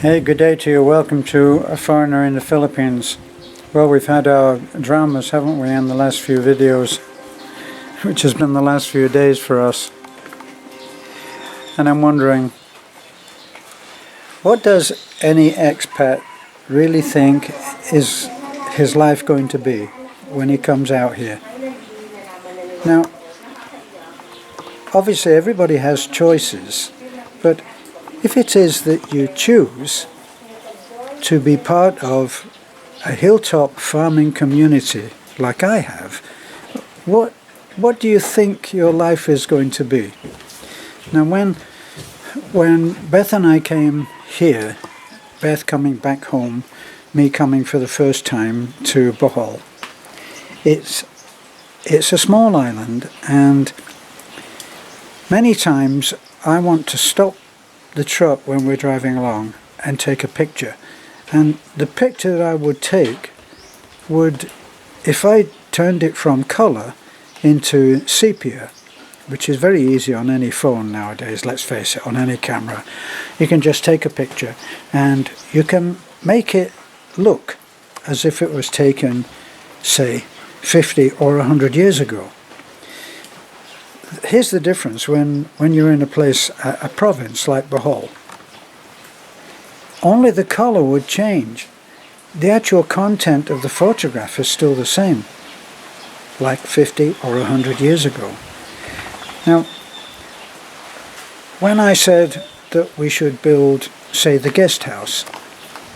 Hey, good day to you. Welcome to A Foreigner in the Philippines. Well, we've had our dramas, haven't we, in the last few videos, which has been the last few days for us. And I'm wondering, what does any expat really think is his life going to be when he comes out here? Now, obviously everybody has choices, but if it is that you choose to be part of a hilltop farming community like I have, what do you think your life is going to be? Now when Beth and I came here, Beth coming back home, me coming for the first time to Bohol, it's a small island, and many times I want to stop the truck when we're driving along and take a picture, and the picture that I would take would, if I turned it from colour into sepia, which is very easy on any phone nowadays, let's face it, on any camera, you can just take a picture and you can make it look as if it was taken, say, 50 or 100 years ago. Here's the difference when you're in a place, a province like Bohol. Only the colour would change. The actual content of the photograph is still the same, like 50 or 100 years ago. Now, when I said that we should build, say, the guest house,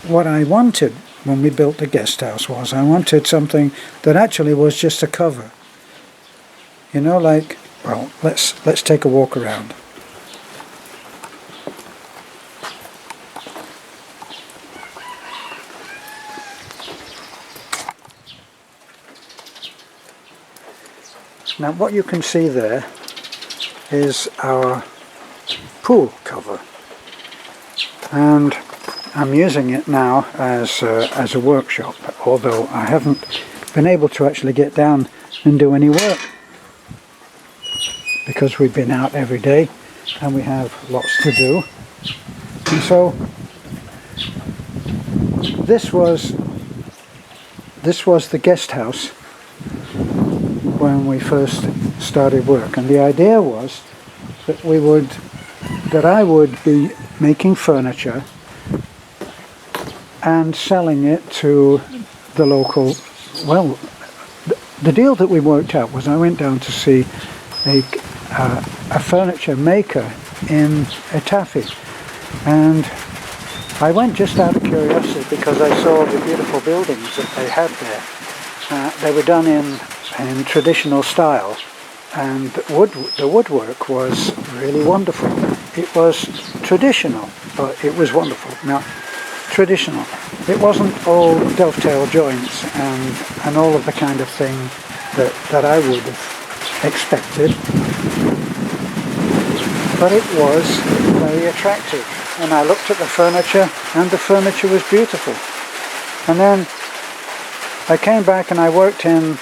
what I wanted when we built the guest house was I wanted something that actually was just a cover. You know, like, well, let's take a walk around. Now what you can see there is our pool cover, and I'm using it now as a workshop, although I haven't been able to actually get down and do any work, because we've been out every day and we have lots to do. And so this was the guest house when we first started work, and the idea was that I would be making furniture and selling it to the local. Well, the deal that we worked out was I went down to see a furniture maker in Etafe, and I went just out of curiosity because I saw the beautiful buildings that they had there. They were done in traditional style, and the woodwork was really wonderful. It was traditional, but it was wonderful. Now, traditional. It wasn't all dovetail joints and all of the kind of thing that I would have expected, but it was very attractive. And I looked at the furniture, and the furniture was beautiful. And then I came back and I worked in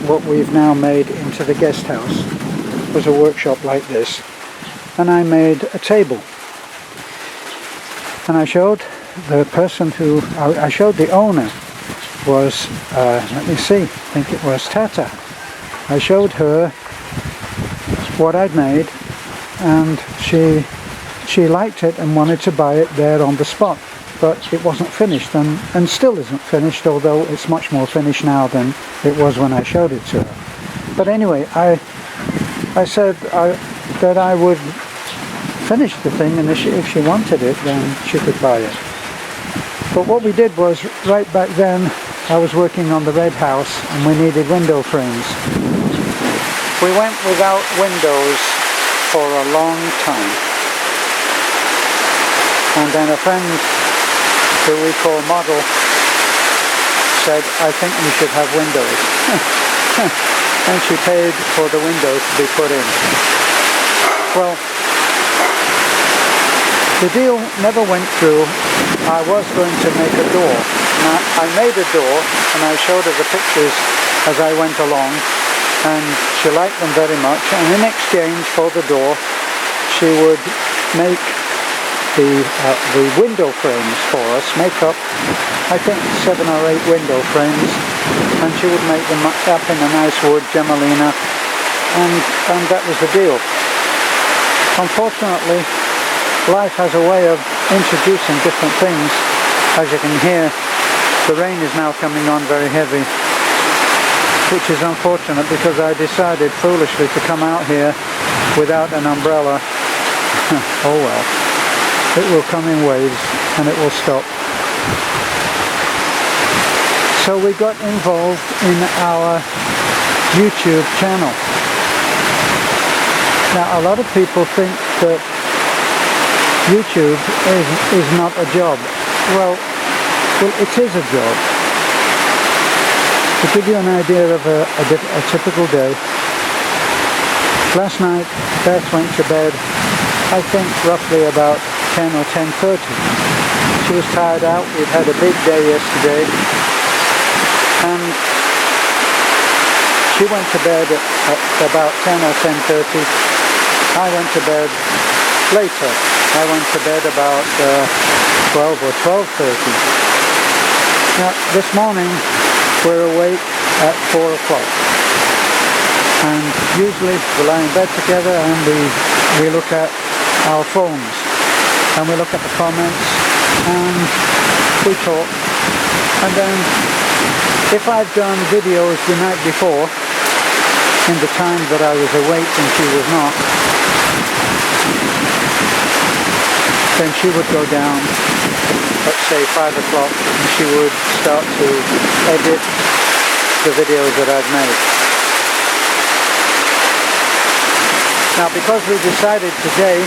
what we've now made into the guest house. It was a workshop like this, and I made a table. And I showed the person I showed the owner was, let me see, I think it was Tata. I showed her what I'd made, and she liked it and wanted to buy it there on the spot. But it wasn't finished, and still isn't finished, although it's much more finished now than it was when I showed it to her. But anyway, I said that I would finish the thing, and if she wanted it, then she could buy it. But what we did was, right back then, I was working on the red house, and we needed window frames. We went without windows for a long time. And then a friend who we call Model said, I think we should have windows. And she paid for the windows to be put in. Well, the deal never went through. I was going to make a door. Now, I made a door, and I showed her the pictures as I went along, and she liked them very much, and in exchange for the door she would make the window frames for us, make up I think 7 or 8 window frames, and she would make them up in a nice wood, Gemelina, and that was the deal. Unfortunately, life has a way of introducing different things. As you can hear, the rain is now coming on very heavy, which is unfortunate because I decided foolishly to come out here without an umbrella. Oh well, it will come in waves and it will stop. So we got involved in our YouTube channel. Now a lot of people think that YouTube is not a job. Well, it is a job. To give you an idea of a typical day, last night Beth went to bed, I think roughly about 10 or 10:30. She was tired out. We'd had a big day yesterday, and she went to bed at about 10 or 10:30. I went to bed later. I went to bed about 12 or 12:30. Now this morning we're awake at 4 o'clock, and usually we lie in bed together and we look at our phones and we look at the comments and we talk, and then if I've done videos the night before in the time that I was awake and she was not, then she would go down at say 5 o'clock and she would start to edit the videos that I've made. Now because we decided today,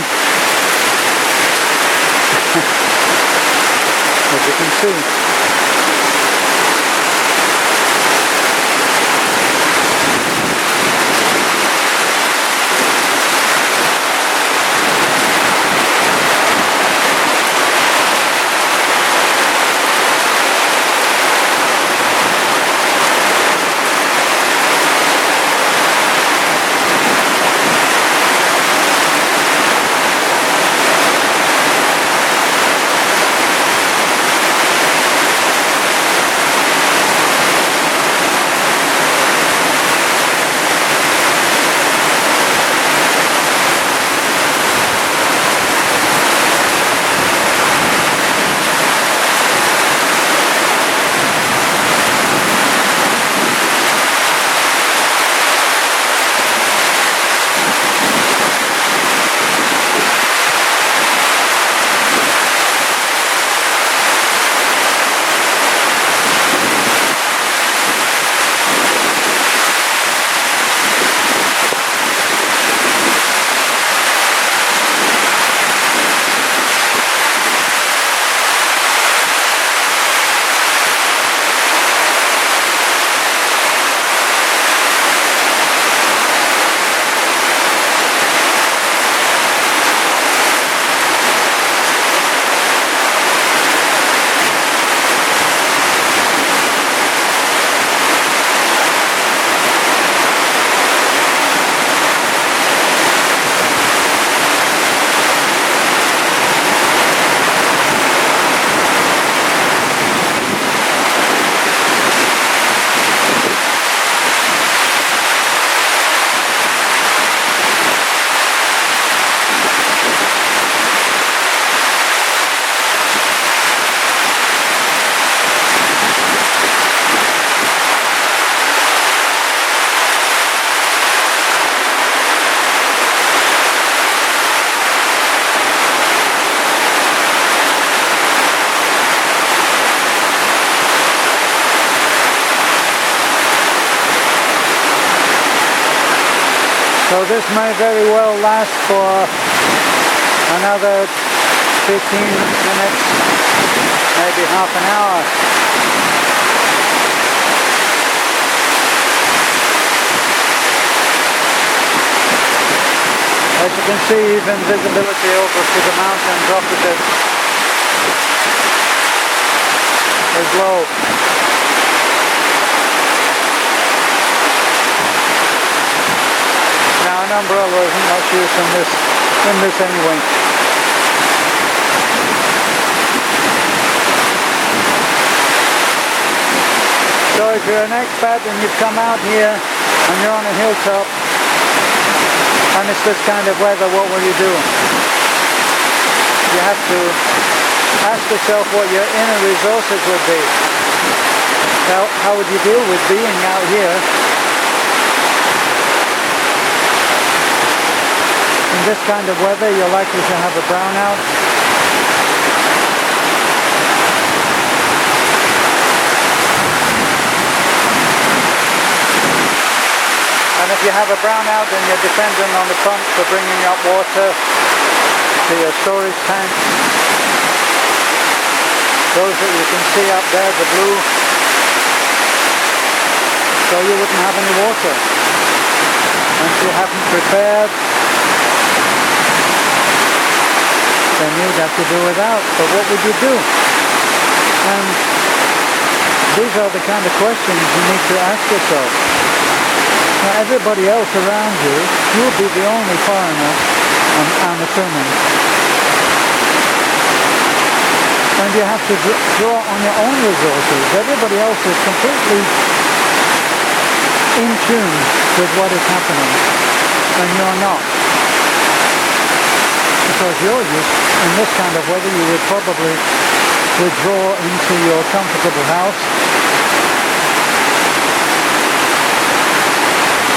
as you can see, so this may very well last for another 15 minutes, maybe half an hour. As you can see, even visibility over to the mountains opposite is low. Now an umbrella isn't much use in this anyway. So if you're an expat and you've come out here and you're on a hilltop and it's this kind of weather, what will you do? You have to ask yourself what your inner resources would be. How would you deal with being out here in this kind of weather? You're likely to have a brownout. And if you have a brownout, then you're dependent on the pump for bringing up water to your storage tanks. Those that you can see up there, the blue. So you wouldn't have any water. And if you haven't prepared, then you'd have to do without. But what would you do? And these are the kind of questions you need to ask yourself. Now everybody else around you, you'll be the only foreigner on Amaturman. And you have to draw on your own resources. Everybody else is completely in tune with what is happening, and you're not. Because you're used, in this kind of weather, you would probably withdraw into your comfortable house,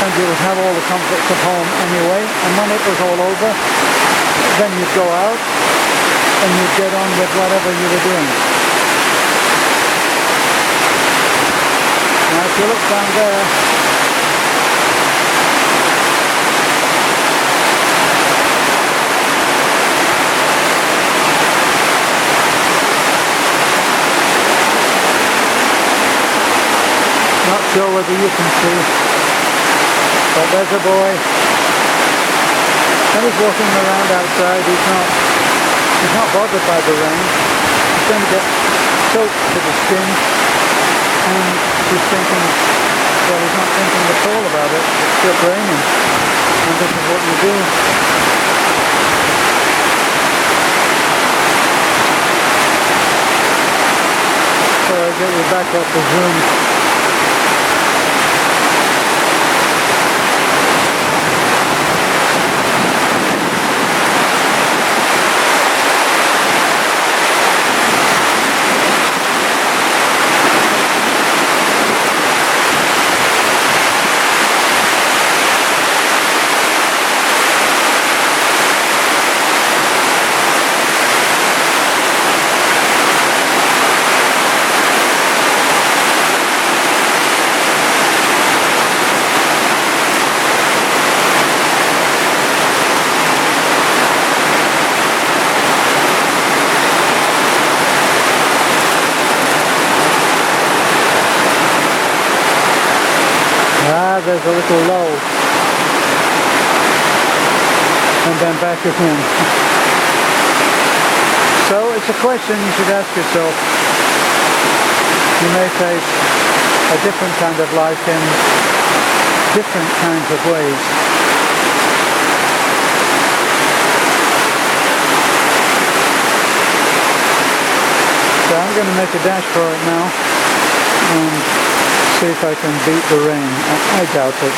and you would have all the comforts of home anyway, and when it was all over, then you'd go out and you'd get on with whatever you were doing. Now if you look down there, not sure whether you can see, but there's a boy, and he's walking around outside. He's not bothered by the rain. He's going to get soaked to the skin, and he's thinking, well, he's not thinking at all about it. It's just raining, and this is what you do. So I'll get you back up the zoom. There's a little lull, and then back again. So it's a question you should ask yourself. You may face a different kind of life in different kinds of ways. So I'm going to make a dash for it now and see if I can beat the rain. I doubt it.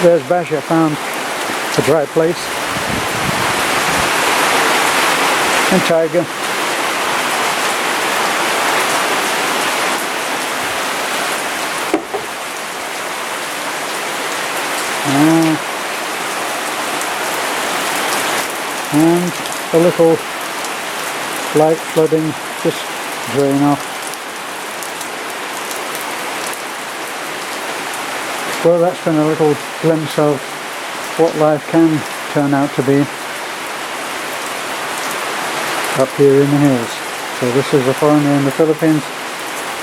There's Basha, found a dry place. And Tiger. And a little light flooding just drain off. Well, that's been a little glimpse of what life can turn out to be up here in the hills. So this is a foreigner in the Philippines,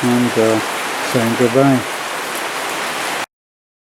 and saying goodbye.